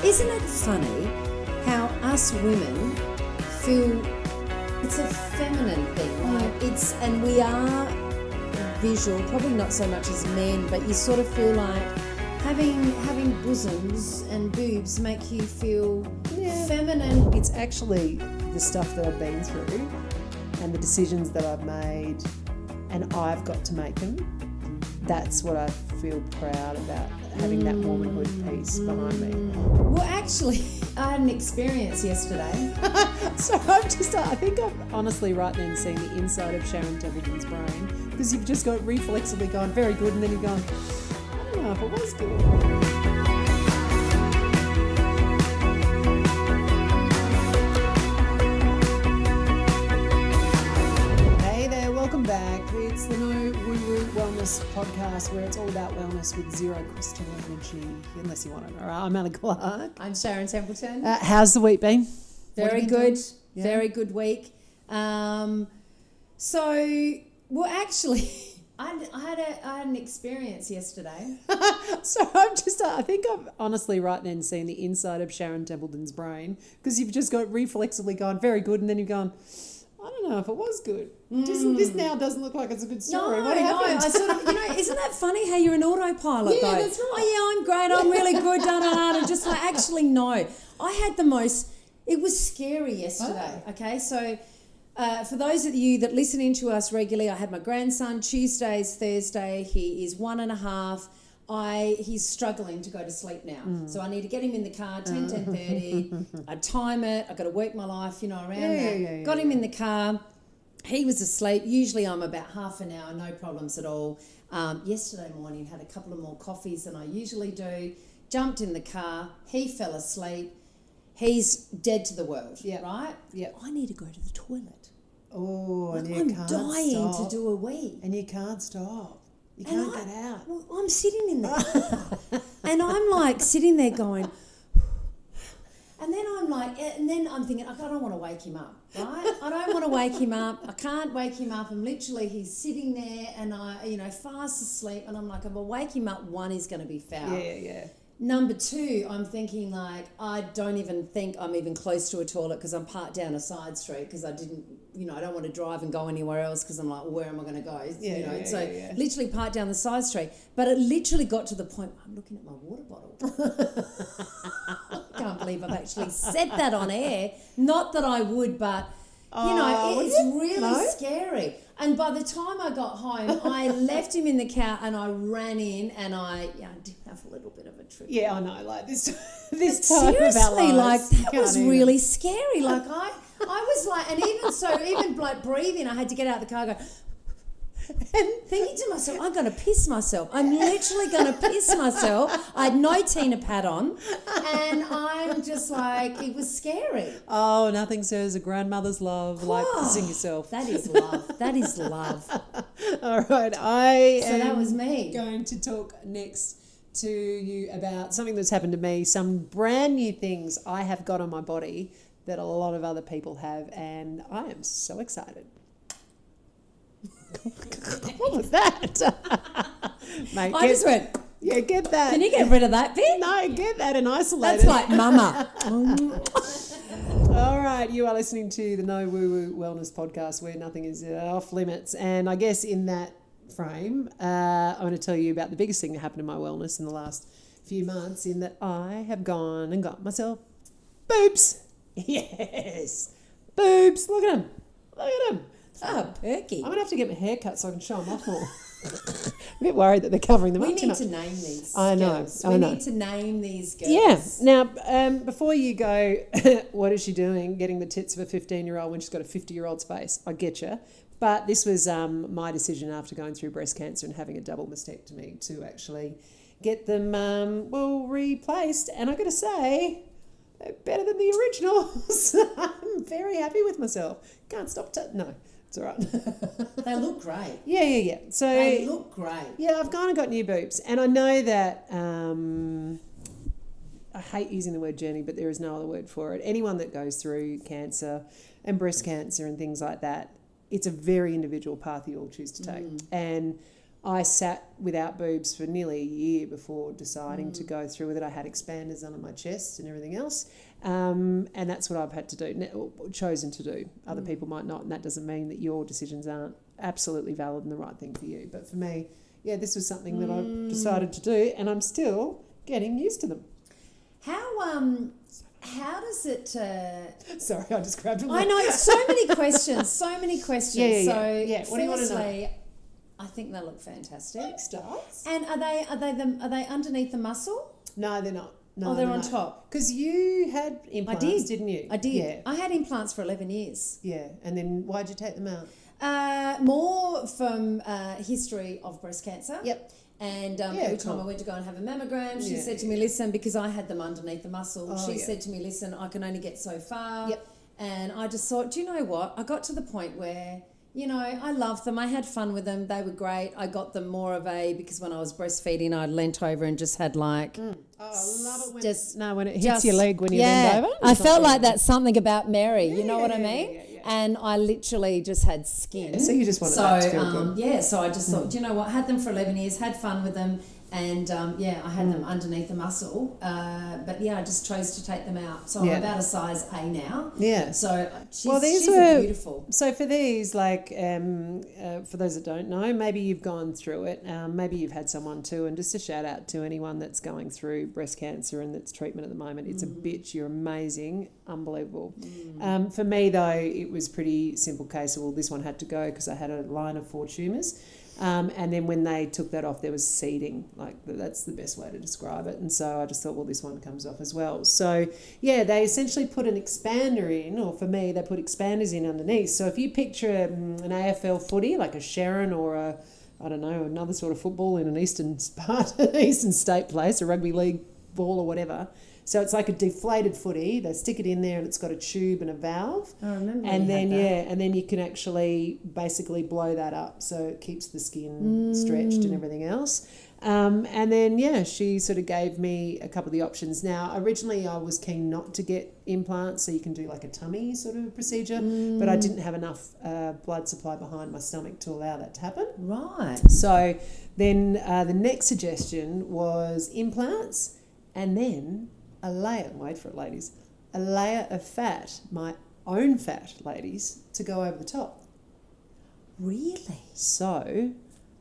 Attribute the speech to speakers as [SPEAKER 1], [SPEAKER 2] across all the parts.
[SPEAKER 1] Isn't it funny how us women feel it's a feminine thing, like and we are visual, probably not so much as men, but you sort of feel like having bosoms and boobs make you feel feminine.
[SPEAKER 2] It's actually the stuff that I've been through and the decisions that I've made, and I've got to make them. That's what I feel proud about, having that womanhood piece behind me.
[SPEAKER 1] Well, actually, I had an experience yesterday.
[SPEAKER 2] So I think I've honestly right then seen the inside of Sharon Templeton's brain, because you've just got reflexively gone, very good, and then you've gone, I don't know if it was good. Welcome back. It's the No Woo Woo Wellness podcast, where it's all about wellness with zero crystal energy, unless you want to know. I'm Anna Clark.
[SPEAKER 1] I'm Sharon Templeton.
[SPEAKER 2] How's the week been?
[SPEAKER 1] Very good. Yeah. Very good week. Actually, I had an experience yesterday.
[SPEAKER 2] So I think I've honestly right then seen the inside of Sharon Templeton's brain, because you've just got reflexively gone, very good, and then you've gone, I don't know if it was good. This now doesn't look like it's a good story. What happened?
[SPEAKER 1] I sort of, isn't that funny how you're an autopilot though?
[SPEAKER 2] That's right.
[SPEAKER 1] Oh yeah, I'm great, I'm really good, and just like, actually no. I had it was scary yesterday, okay? So for those of you that listen in to us regularly, I had my grandson Tuesdays, Thursday, he is 1.5. He's struggling to go to sleep now. So I need to get him in the car, 10:30. I time it. I've got to work my life, around that. Got him in the car. He was asleep. Usually I'm about half an hour, no problems at all. Yesterday morning, had a couple of more coffees than I usually do. Jumped in the car. He fell asleep. He's dead to the world, right? Yeah. I need to go to the toilet.
[SPEAKER 2] Oh, and you
[SPEAKER 1] I'm dying to do a wee.
[SPEAKER 2] And you can't stop. You can't get out.
[SPEAKER 1] Well, I'm sitting in the car and I'm like sitting there going, and then I'm thinking, I don't want to wake him up, right? I don't want to wake him up. I can't wake him up. And literally he's sitting there and fast asleep. And I'm like, if I wake him up, one is going to be foul.
[SPEAKER 2] Yeah.
[SPEAKER 1] Number two, I'm thinking like, I don't even think I'm even close to a toilet because I'm parked down a side street because I didn't, I don't want to drive and go anywhere else because I'm like, well, where am I going to go? Literally parked down the side street. But it literally got to the point, I'm looking at my water bottle. I can't believe I've actually said that on air. Not that I would, but, it's really scary. And by the time I got home, I left him in the car and I ran in and I did have a little bit of a trip.
[SPEAKER 2] Yeah, I know. Like this time
[SPEAKER 1] seriously,
[SPEAKER 2] of our lives.
[SPEAKER 1] Like that was really scary. Like I was like, and even like breathing, I had to get out of the car and go, and thinking to myself, I'm going to piss myself. I'm literally going to piss myself. I had no Tina pad on and I'm just like, it was scary.
[SPEAKER 2] Oh, nothing says a grandmother's love like pissing yourself.
[SPEAKER 1] That is love. That is love.
[SPEAKER 2] All right.
[SPEAKER 1] So that was me.
[SPEAKER 2] Going to talk next to you about something that's happened to me, some brand new things I have got on my body that a lot of other people have, and I am so excited. What was that? Mate,
[SPEAKER 1] I just went...
[SPEAKER 2] Yeah, get that.
[SPEAKER 1] Can you get rid of that bit?
[SPEAKER 2] No, get that and isolate
[SPEAKER 1] it. That's like mama.
[SPEAKER 2] All right, you are listening to the No Woo Woo Wellness podcast, where nothing is off limits. And I guess in that frame, I want to tell you about the biggest thing that happened to my wellness in the last few months, in that I have gone and got myself boobs. Yes, boobs. Look at them. Look at them.
[SPEAKER 1] Oh, perky.
[SPEAKER 2] I'm going to have to get my hair cut so I can show them off more. A bit worried that they're covering them up too much.
[SPEAKER 1] We need to name these
[SPEAKER 2] I know.
[SPEAKER 1] girls. We need to name these girls.
[SPEAKER 2] Yeah. Now, before you go, what is she doing getting the tits of a 15-year-old when she's got a 50-year-old's face? I get you. But this was my decision after going through breast cancer and having a double mastectomy to actually get them, replaced. And I've got to say, they're better than the originals. I'm very happy with myself. Can't stop no. It's all right.
[SPEAKER 1] They look great.
[SPEAKER 2] Yeah. So
[SPEAKER 1] they look great.
[SPEAKER 2] Yeah, I've kind of got new boobs. And I know that I hate using the word journey, but there is no other word for it. Anyone that goes through cancer and breast cancer and things like that, it's a very individual path you all choose to take. And I sat without boobs for nearly a year before deciding to go through with it. I had expanders under my chest and everything else. And that's what I've had to do, chosen to do. Other people might not, and that doesn't mean that your decisions aren't absolutely valid and the right thing for you. But for me, yeah, this was something that I decided to do, and I'm still getting used to them.
[SPEAKER 1] How does it...
[SPEAKER 2] Sorry, I just grabbed them.
[SPEAKER 1] I know, so many questions, Yeah.
[SPEAKER 2] So, what do you want to know?
[SPEAKER 1] I think they look fantastic.
[SPEAKER 2] Thanks, stars.
[SPEAKER 1] And are they underneath the muscle?
[SPEAKER 2] No, they're not. No,
[SPEAKER 1] they're on top.
[SPEAKER 2] Because you had implants, didn't you?
[SPEAKER 1] I did.
[SPEAKER 2] Yeah.
[SPEAKER 1] I had implants for 11 years.
[SPEAKER 2] Yeah, and then why'd you take them out?
[SPEAKER 1] More from history of breast cancer.
[SPEAKER 2] Yep.
[SPEAKER 1] And every time I went to go and have a mammogram, she said to me, listen, because I had them underneath the muscle, she said to me, listen, I can only get so far.
[SPEAKER 2] Yep.
[SPEAKER 1] And I just thought, do you know what? I got to the point where, you know, I loved them. I had fun with them. They were great. I got them more of because when I was breastfeeding, I leant over and just had like...
[SPEAKER 2] Oh, I love it
[SPEAKER 1] when
[SPEAKER 2] when it hits your leg when you bend over.
[SPEAKER 1] I felt like that's something about Mary. You know what I mean? Yeah. And I literally just had skin.
[SPEAKER 2] Yeah, so you just wanted that to feel good.
[SPEAKER 1] Yeah, so I just thought, do you know what? Had them for 11 years, had fun with them. And, I had them underneath the muscle. But, I just chose to take them out. So I'm about a size A now.
[SPEAKER 2] Yeah.
[SPEAKER 1] So
[SPEAKER 2] these
[SPEAKER 1] she's
[SPEAKER 2] were
[SPEAKER 1] beautiful.
[SPEAKER 2] So for these, like, for those that don't know, maybe you've gone through it. Maybe you've had someone too. And just a shout out to anyone that's going through breast cancer and that's treatment at the moment. It's a bitch. You're amazing. Unbelievable. For me, though, it was pretty simple case of, well, this one had to go because I had a line of 4 tumours. And then when they took that off, there was seeding. Like, that's the best way to describe it. And so I just thought, well, this one comes off as well. So, they essentially put an expander in, or for me, they put expanders in underneath. So if you picture an AFL footy, like a Sharon or another sort of football in an eastern state place, a rugby league ball or whatever. So it's like a deflated footy. They stick it in there and it's got a tube and a valve.
[SPEAKER 1] I remember.
[SPEAKER 2] And then you can actually basically blow that up so it keeps the skin stretched and everything else. And then she sort of gave me a couple of the options. Now, originally I was keen not to get implants, so you can do like a tummy sort of procedure, but I didn't have enough blood supply behind my stomach to allow that to happen.
[SPEAKER 1] Right.
[SPEAKER 2] So then the next suggestion was implants, and then a layer of fat, my own fat, ladies, to go over the top.
[SPEAKER 1] Really?
[SPEAKER 2] So,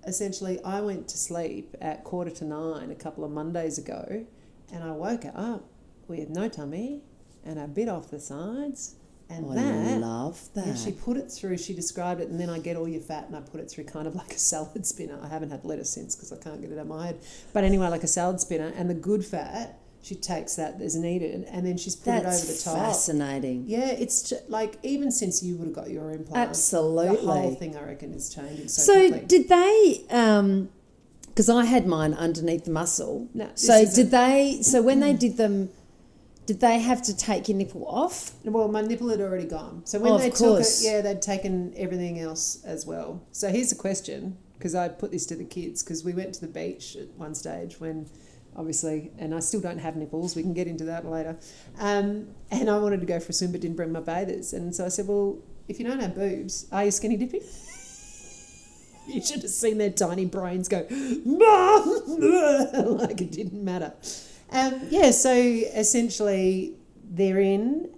[SPEAKER 2] essentially, I went to sleep at 8:45 a couple of Mondays ago, and I woke up with no tummy, and I bit off the sides, and
[SPEAKER 1] I love that.
[SPEAKER 2] And she put it through, she described it, and then I get all your fat, and I put it through kind of like a salad spinner. I haven't had lettuce since because I can't get it out of my head. But anyway, like a salad spinner, and the good fat... She takes that as needed and then she's put it over the top.
[SPEAKER 1] That's fascinating.
[SPEAKER 2] Yeah, it's like even since you would have got your implant,
[SPEAKER 1] absolutely,
[SPEAKER 2] the whole thing I reckon is changing so quickly.
[SPEAKER 1] Did they? Because I had mine underneath the muscle.
[SPEAKER 2] No.
[SPEAKER 1] So did they? So when they did them, did they have to take your nipple off?
[SPEAKER 2] Well, my nipple had already gone. So when they took it, they'd taken everything else as well. So here's a question, because I put this to the kids because we went to the beach at one stage when. Obviously, and I still don't have nipples. We can get into that later. And I wanted to go for a swim but didn't bring my bathers. And so I said, well, if you don't have boobs, are you skinny dipping? You should have seen their tiny brains go, like it didn't matter. So essentially they're in.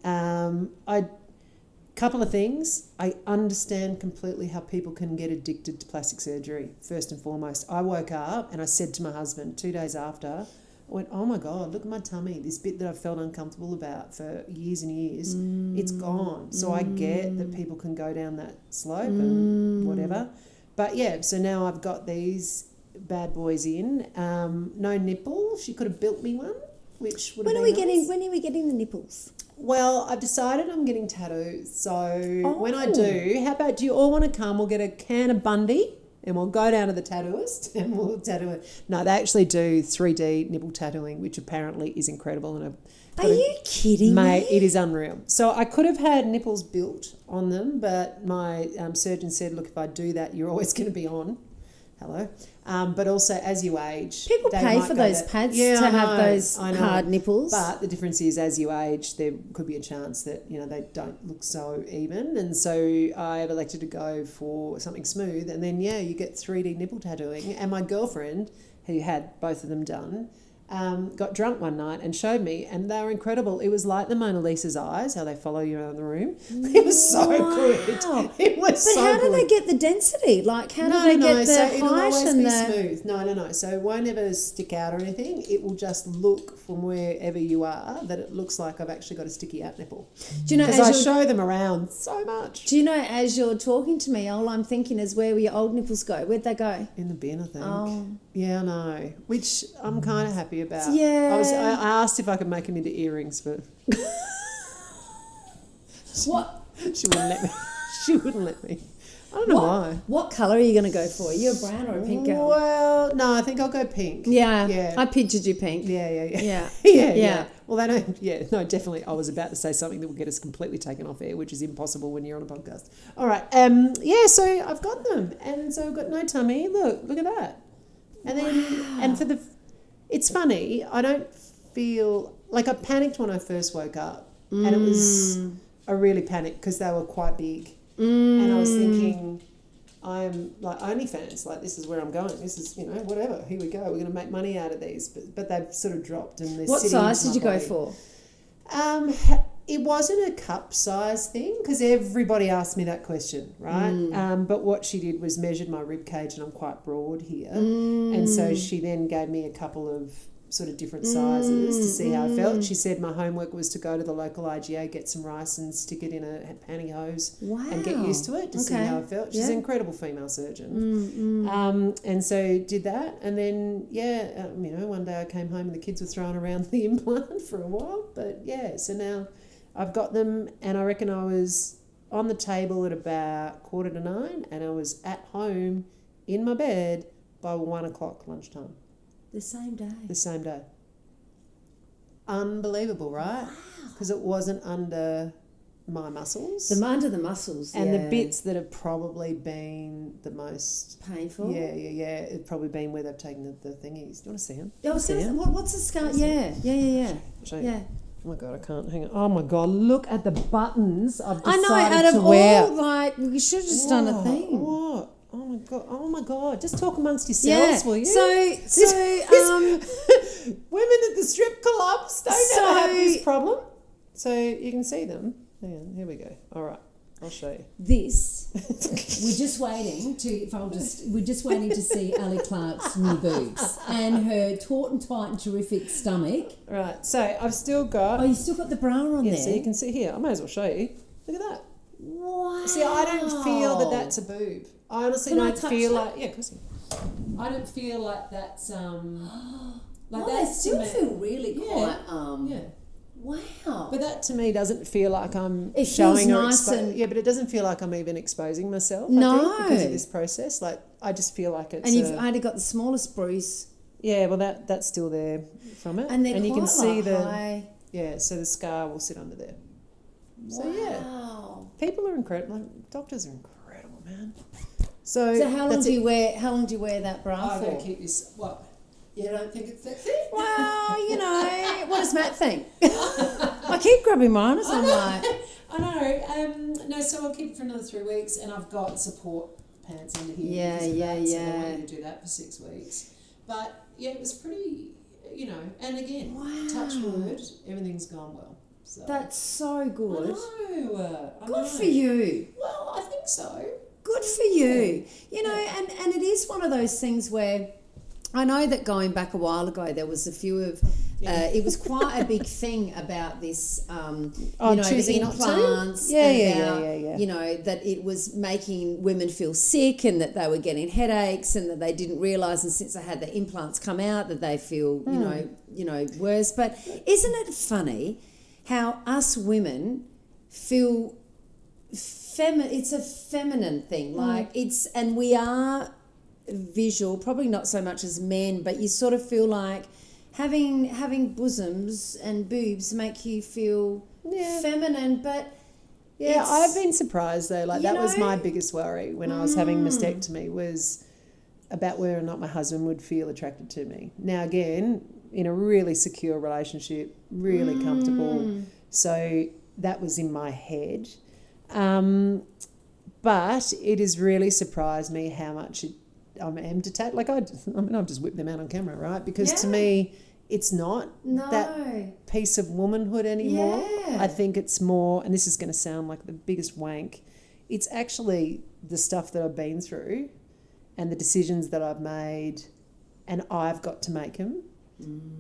[SPEAKER 2] Couple of things. I understand completely how people can get addicted to plastic surgery, first and foremost. I woke up and I said to my husband 2 days after, I went, oh my God, look at my tummy. This bit that I've felt uncomfortable about for years and years, it's gone. So I get that people can go down that slope and whatever. But so now I've got these bad boys in. No nipple. She could have built me one, which would have been nice.
[SPEAKER 1] When are we getting the nipples?
[SPEAKER 2] Well, I've decided I'm getting tattoos. So when I do, how about do you all want to come? We'll get a can of Bundy and we'll go down to the tattooist and we'll tattoo it. No, they actually do 3D nipple tattooing, which apparently is incredible. And
[SPEAKER 1] are you kidding me?
[SPEAKER 2] Mate, it is unreal. So I could have had nipples built on them, but my surgeon said, look, if I do that, you're always going to be on. Hello. But also, as you age...
[SPEAKER 1] People pay for those pads to have those hard nipples.
[SPEAKER 2] But the difference is, as you age, there could be a chance that, they don't look so even. And so I have elected to go for something smooth. And then, you get 3D nipple tattooing. And my girlfriend, who had both of them done... got drunk one night and showed me, and they were incredible. It was like the Mona Lisa's eyes, how they follow you around the room. It was so good. It was so good.
[SPEAKER 1] But how do they get the density? Like, how do they get the height?
[SPEAKER 2] It'll always
[SPEAKER 1] and
[SPEAKER 2] be
[SPEAKER 1] the...
[SPEAKER 2] smooth. No. So it won't ever stick out or anything. It will just look from wherever you are that it looks like I've actually got a sticky out nipple.
[SPEAKER 1] Do you know?
[SPEAKER 2] Because I show them around so much.
[SPEAKER 1] Do you know? As you're talking to me, all I'm thinking is, where will your old nipples go? Where'd they go?
[SPEAKER 2] In the bin, I think.
[SPEAKER 1] Oh.
[SPEAKER 2] Yeah, I know. Which I'm kind of happy about.
[SPEAKER 1] Yeah.
[SPEAKER 2] I asked if I could make them into earrings, but
[SPEAKER 1] what?
[SPEAKER 2] She wouldn't let me. She wouldn't let me. I don't know why.
[SPEAKER 1] What colour are you going to go for? Are you a brown or a pink girl?
[SPEAKER 2] Well, no, I think I'll go pink.
[SPEAKER 1] Yeah. I pictured you pink.
[SPEAKER 2] Yeah. Well, they don't. Yeah, no, definitely. I was about to say something that will get us completely taken off air, which is impossible when you're on a podcast. All right. So I've got them, and so I've got no tummy. Look at that. And then, it's funny. I don't feel like I panicked when I first woke up, and it was I really panicked because they were quite big, and I was thinking, I'm like OnlyFans, like this is where I'm going. This is whatever. Here we go. We're going to make money out of these, but they've sort of dropped and they're. What
[SPEAKER 1] size did you go for?
[SPEAKER 2] It wasn't a cup size thing because everybody asked me that question, right? But what she did was measured my rib cage, and I'm quite broad here, and so she then gave me a couple of sort of different sizes to see how I felt. She said my homework was to go to the local IGA, get some rice and stick it in a pantyhose and get used to it to see how I felt. She's an incredible female surgeon. And so did that. And then, one day I came home and the kids were throwing around the implant for a while. But, so now I've got them, and I reckon I was on the table at about 9:15 and I was at home in my bed by 1 o'clock lunchtime.
[SPEAKER 1] The same day.
[SPEAKER 2] Unbelievable, right? Because it wasn't under my muscles.
[SPEAKER 1] Under the muscles,
[SPEAKER 2] and the bits that have probably been the most
[SPEAKER 1] painful.
[SPEAKER 2] Yeah. It's probably been where they've taken the thingies. Do you want to see them?
[SPEAKER 1] What's the scar? Yeah.
[SPEAKER 2] Oh my God, I can't hang on. Oh my God, look at the buttons I've decided
[SPEAKER 1] I know, out of
[SPEAKER 2] to wear.
[SPEAKER 1] All, we should have just done a thing.
[SPEAKER 2] What? Oh my God! Just talk amongst yourselves, will you?
[SPEAKER 1] So
[SPEAKER 2] women at the strip clubs don't ever have this problem. So you can see them. Hang on, here we go. All right, I'll show you.
[SPEAKER 1] We're just waiting to see Ali Clark's new boobs and her taut and tight and terrific stomach.
[SPEAKER 2] Right. So I've still got.
[SPEAKER 1] Oh, you still got the bra on there.
[SPEAKER 2] So you can see here. I might as well show you. Look at that.
[SPEAKER 1] Wow.
[SPEAKER 2] See, I don't feel that that's a boob. I honestly don't feel like... Yeah, of course. I don't feel like that's...
[SPEAKER 1] they still feel really quite... Yeah. Wow.
[SPEAKER 2] But that to me doesn't feel like I'm
[SPEAKER 1] it
[SPEAKER 2] showing
[SPEAKER 1] feels
[SPEAKER 2] or
[SPEAKER 1] nice
[SPEAKER 2] but it doesn't feel like I'm even exposing myself.
[SPEAKER 1] No.
[SPEAKER 2] I think, because of this process. Like, I just feel like it's...
[SPEAKER 1] And you've only got the smallest bruise.
[SPEAKER 2] Yeah, well, that's still there from it.
[SPEAKER 1] And
[SPEAKER 2] you can see
[SPEAKER 1] high.
[SPEAKER 2] Yeah, so the scar will sit under there.
[SPEAKER 1] Wow.
[SPEAKER 2] So, yeah. People are incredible. Like, doctors are incredible, man. So
[SPEAKER 1] how long do you wear that bra for?
[SPEAKER 2] I'm going to keep this... What? You don't think it's sexy?
[SPEAKER 1] Well, what does Matt think? I keep grabbing mine as I'm like...
[SPEAKER 2] I know. No, so I'll keep it for another 3 weeks, and I've got support pants under here. So I want you to do that for 6 weeks. But, it was pretty, and again, touch wood, everything's gone well. So.
[SPEAKER 1] That's so good.
[SPEAKER 2] I know.
[SPEAKER 1] Good for you.
[SPEAKER 2] Well, I think so.
[SPEAKER 1] Good for you. And it is one of those things where I know that going back a while ago there was a few of it was quite a big thing about this
[SPEAKER 2] choosing
[SPEAKER 1] the implants
[SPEAKER 2] about,
[SPEAKER 1] that it was making women feel sick and that they were getting headaches and that they didn't realise, and since they had the implants come out that they feel worse. But isn't it funny how us women feel it's a feminine thing, and we are visual, probably not so much as men, but you sort of feel like having bosoms and boobs make you feel feminine, but I've
[SPEAKER 2] been surprised though, that was my biggest worry when I was having mastectomy was about whether or not my husband would feel attracted to me. Now, again, in a really secure relationship, really comfortable. So that was in my head. But it has really surprised me how much I am detached. Like, I've just whipped them out on camera, right? Because to me, it's not that piece of womanhood anymore.
[SPEAKER 1] Yeah.
[SPEAKER 2] I think it's more, and this is going to sound like the biggest wank, it's actually the stuff that I've been through and the decisions that I've made, and I've got to make them.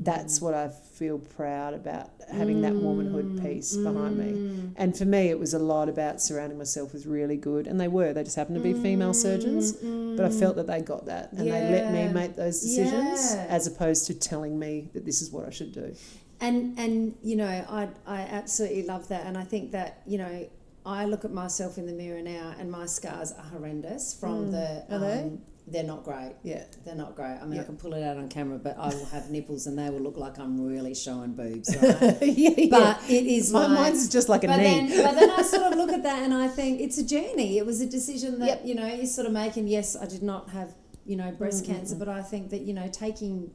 [SPEAKER 2] That's what I feel proud about, having that womanhood piece behind me. And for me, it was a lot about surrounding myself with really good, and they just happened to be female surgeons, but I felt that they got that, and they let me make those decisions as opposed to telling me that this is what I should do.
[SPEAKER 1] And you know, I absolutely love that, and I think that, you know, I look at myself in the mirror now, and my scars are horrendous from the.
[SPEAKER 2] Are they?
[SPEAKER 1] They're not great.
[SPEAKER 2] Yeah.
[SPEAKER 1] They're not great. I mean, I can pull it out on camera, but I will have nipples and they will look like I'm really showing boobs, right? But it is
[SPEAKER 2] mine's just like a knee.
[SPEAKER 1] But then I sort of look at that and I think it's a journey. It was a decision that, you know, you sort of make, and yes, I did not have, you know, breast cancer, but I think that, you know, taking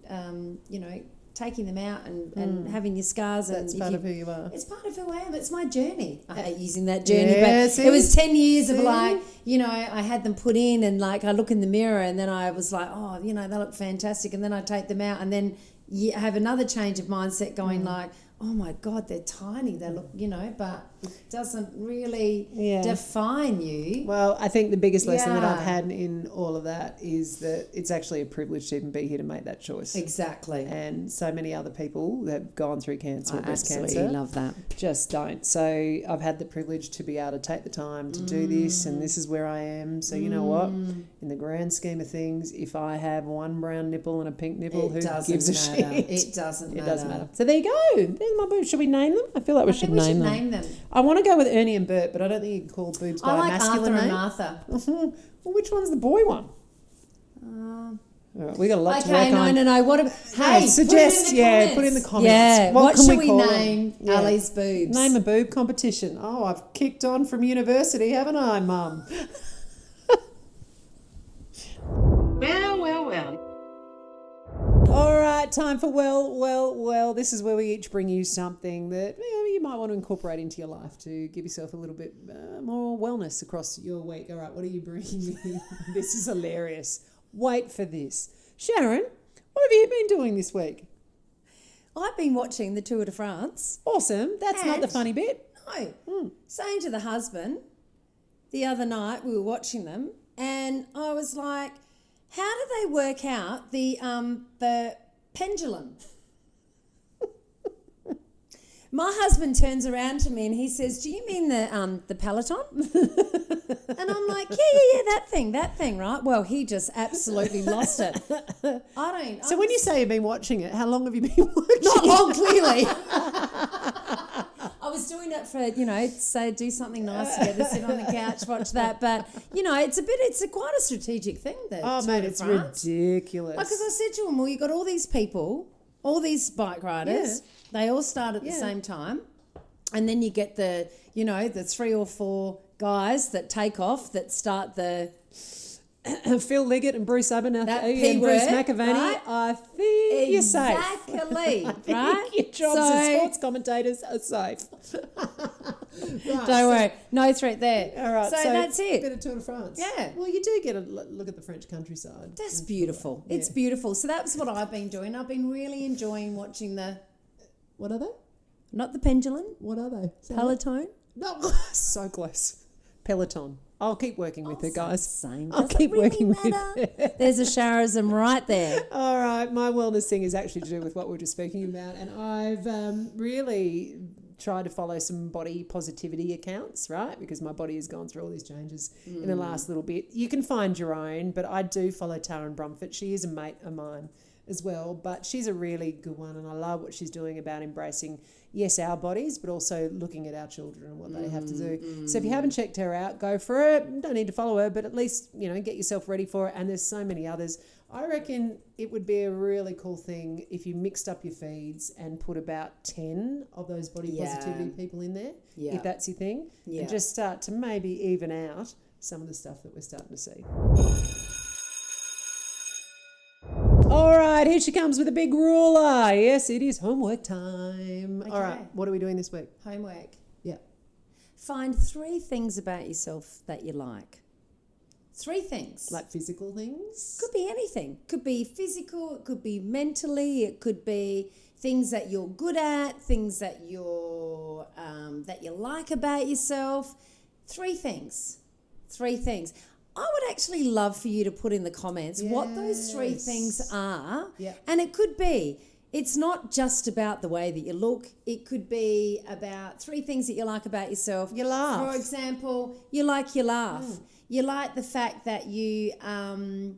[SPEAKER 1] them out and having your scars.
[SPEAKER 2] That's part of who you are.
[SPEAKER 1] It's part of who I am. It's my journey. I hate using that journey, but it was 10 years of like, you know, I had them put in, and like I look in the mirror and then I was like, oh, you know, they look fantastic. And then I take them out, and then you have another change of mindset going like, oh my God, they're tiny. They look, you know, but it doesn't really define you.
[SPEAKER 2] Well, I think the biggest lesson that I've had in all of that is that it's actually a privilege to even be here to make that choice.
[SPEAKER 1] Exactly.
[SPEAKER 2] And so many other people that have gone through cancer or breast cancer.
[SPEAKER 1] I absolutely love that.
[SPEAKER 2] Just don't. So I've had the privilege to be able to take the time to do this, and this is where I am. So you know what? In the grand scheme of things, if I have one brown nipple and a pink nipple, who gives a shit?
[SPEAKER 1] It doesn't matter.
[SPEAKER 2] It doesn't matter. So there you go. There's my boobs. Should we name them? I feel like we should name them. I want to go with Ernie and Bert, but I don't think you can call boobs by a masculine name.
[SPEAKER 1] I like Arthur and Martha.
[SPEAKER 2] Well, which one's the boy one? All right, we got a lot to work on.
[SPEAKER 1] No. What about,
[SPEAKER 2] suggest, put in the comments.
[SPEAKER 1] Yeah, what should we name Ali's boobs?
[SPEAKER 2] Name a boob competition. Oh, I've kicked on from university, haven't I, Mum? Well. All right, time for well. This is where we each bring you something that you might want to incorporate into your life to give yourself a little bit more wellness across your week. All right, what are you bringing me? This is hilarious. Wait for this. Sharon, what have you been doing this week?
[SPEAKER 1] I've been watching the Tour de France.
[SPEAKER 2] Awesome. That's not the funny bit.
[SPEAKER 1] No. Saying to the husband, the other night we were watching them, and I was like, how do they work out the pendulum? My husband turns around to me and he says, do you mean the Peloton? And I'm like, yeah, that thing, right? Well, he just absolutely lost it.
[SPEAKER 2] So when you say you've been watching it, how long have you been watching it?
[SPEAKER 1] Not long, clearly. I was doing it for, you know, say do something nice together, sit on the couch, watch that. But, you know, it's quite a strategic thing.
[SPEAKER 2] It's ridiculous.
[SPEAKER 1] Like, because I said to him, well, you got all these people, all these bike riders, they all start at the same time. And then you get the 3 or 4 guys that take off, that start the...
[SPEAKER 2] Phil Liggett and Bruce Abernathy
[SPEAKER 1] and
[SPEAKER 2] Bruce McAvaney, right? I think you're safe.
[SPEAKER 1] Exactly, right?
[SPEAKER 2] Your jobs as sports commentators are safe.
[SPEAKER 1] Right, don't worry, no threat there.
[SPEAKER 2] All right,
[SPEAKER 1] so that's it.
[SPEAKER 2] A bit of Tour de France.
[SPEAKER 1] Yeah.
[SPEAKER 2] Well, you do get a look at the French countryside.
[SPEAKER 1] That's beautiful. Yeah. It's beautiful. So that's what I've been doing. I've been really enjoying watching the...
[SPEAKER 2] What are they?
[SPEAKER 1] Not the pendulum.
[SPEAKER 2] What are they?
[SPEAKER 1] Peloton.
[SPEAKER 2] No, so close. Peloton. I'll keep working with her, guys.
[SPEAKER 1] Same.
[SPEAKER 2] I'll keep working with her.
[SPEAKER 1] There's a Sharism right there.
[SPEAKER 2] All right. My wellness thing is actually to do with what we were just speaking about. And I've really tried to follow some body positivity accounts, right? Because my body has gone through all these changes in the last little bit. You can find your own, but I do follow Taryn Brumfitt. She is a mate of mine as well, but she's a really good one, and I love what she's doing about embracing, yes, our bodies, but also looking at our children and what they have to do. So if you haven't checked her out, go for it. You don't need to follow her, but at least, you know, get yourself ready for it. And there's so many others. I reckon it would be a really cool thing if you mixed up your feeds and put about 10 of those body positivity people in there, if that's your thing, and just start to maybe even out some of the stuff that we're starting to see. All right, here she comes with a big ruler. Yes, it is homework time.
[SPEAKER 1] Okay.
[SPEAKER 2] All right, what are we doing this week?
[SPEAKER 1] Homework.
[SPEAKER 2] Yeah.
[SPEAKER 1] Find 3 things about yourself that you like. 3 things.
[SPEAKER 2] Like physical things?
[SPEAKER 1] Could be anything. Could be physical, it could be mentally, it could be things that you're good at, things that that you like about yourself. 3 things. 3 things. I would actually love for you to put in the comments what those 3 things are.
[SPEAKER 2] Yeah.
[SPEAKER 1] And it could be, it's not just about the way that you look. It could be about 3 things that you like about yourself.
[SPEAKER 2] You laugh.
[SPEAKER 1] For example, you like your laugh. You like the fact that you can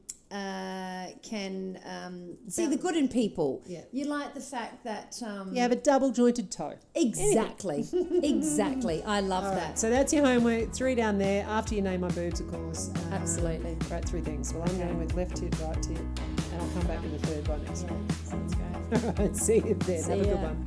[SPEAKER 1] see the good in people.
[SPEAKER 2] Yeah.
[SPEAKER 1] You like the fact that...
[SPEAKER 2] You have a double jointed toe.
[SPEAKER 1] Exactly. Exactly. I love
[SPEAKER 2] All
[SPEAKER 1] that.
[SPEAKER 2] right, so that's your homework. 3 down there. After you name my boobs, of course.
[SPEAKER 1] Absolutely.
[SPEAKER 2] Right, 3 things. Well, I'm going with left tit, right tit, and I'll come back with a third by next week.
[SPEAKER 1] Sounds great.
[SPEAKER 2] All right, see you then.
[SPEAKER 1] See
[SPEAKER 2] Have a good
[SPEAKER 1] ya.
[SPEAKER 2] one.